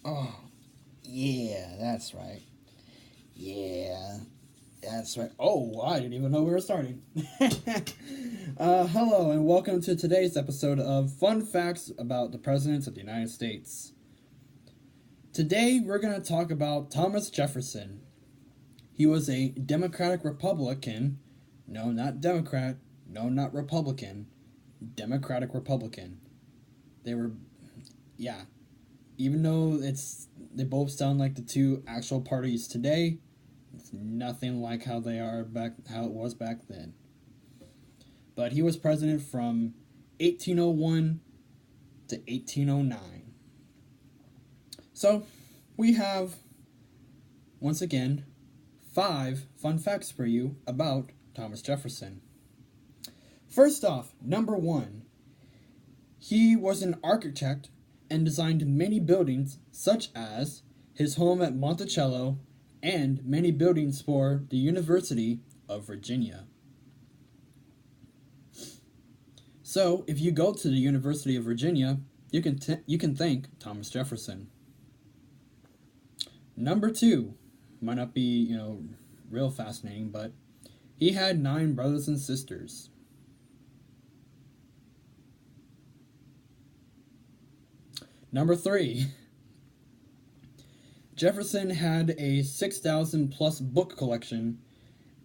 Oh, yeah, that's right. Yeah, that's right. Oh, I didn't even know we were starting. Hello, and welcome to today's episode of Fun Facts about the Presidents of the United States. Today, we're going to talk about Thomas Jefferson. He was a Democratic Republican. No, not Democrat. No, not Republican. Democratic Republican. They were, yeah. Even though they both sound like the two actual parties today, it's nothing like how it was back then. But he was president from 1801 to 1809. So, we have once again 5 fun facts for you about Thomas Jefferson. First off, number 1. He was an architect and designed many buildings such as his home at Monticello and many buildings for the University of Virginia. So, if you go to the University of Virginia, you can thank Thomas Jefferson. Number 2, might not be, real fascinating, but he had 9 brothers and sisters. Number 3, Jefferson had a 6,000 plus book collection,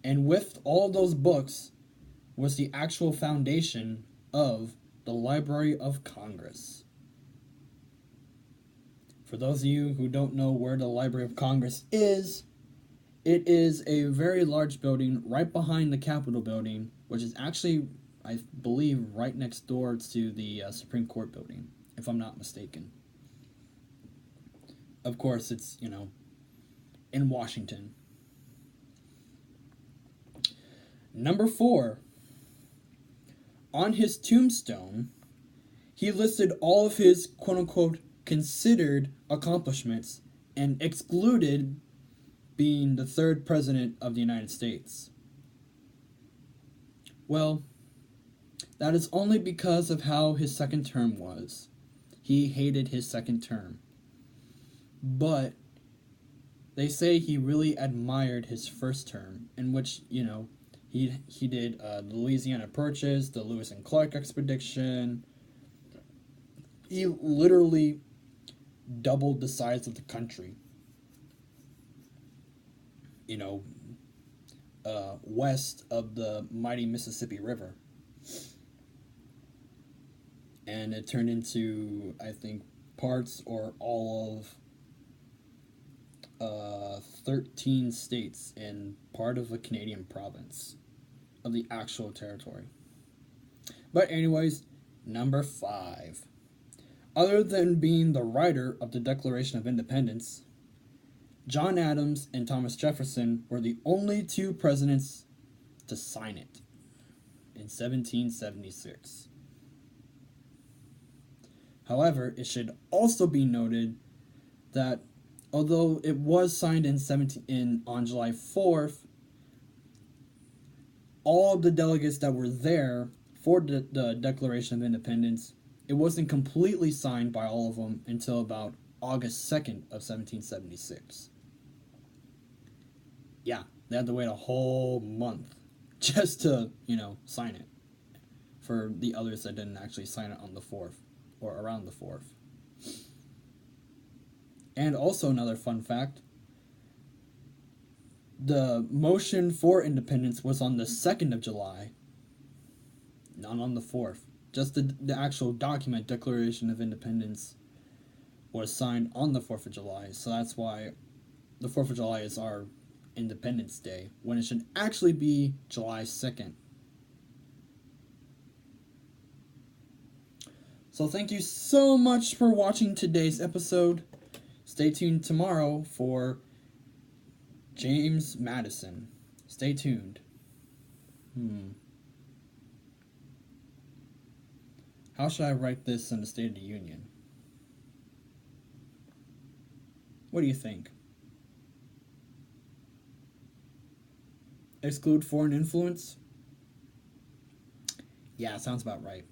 and with all those books was the actual foundation of the Library of Congress. For those of you who don't know where the Library of Congress is, it is a very large building right behind the Capitol building, which is actually, I believe, right next door to the Supreme Court building, if I'm not mistaken. Of course, it's, in Washington. Number 4. On his tombstone, he listed all of his quote-unquote considered accomplishments and excluded being the 3rd president of the United States. Well, that is only because of how his second term was. He hated his second term. But they say he really admired his first term, in which, he did the Louisiana Purchase, the Lewis and Clark expedition. He literally doubled the size of the country. West of the mighty Mississippi River. And it turned into, I think, parts or all of 13 states and part of a Canadian province of the actual territory. But anyways, number 5. Other than being the writer of the Declaration of Independence, John Adams and Thomas Jefferson were the only 2 presidents to sign it in 1776. However, it should also be noted that although it was signed on July 4th, all of the delegates that were there for the Declaration of Independence, it wasn't completely signed by all of them until about August 2nd of 1776. Yeah, they had to wait a whole month just to, sign it. For the others that didn't actually sign it on the 4th, or around the 4th. And also another fun fact, the motion for independence was on the 2nd of July, not on the 4th. Just the actual document, Declaration of Independence, was signed on the 4th of July. So that's why the 4th of July is our Independence Day, when it should actually be July 2nd. So thank you so much for watching today's episode. Stay tuned tomorrow for James Madison. Stay tuned. How should I write this in the State of the Union? What do you think? Exclude foreign influence? Yeah, sounds about right.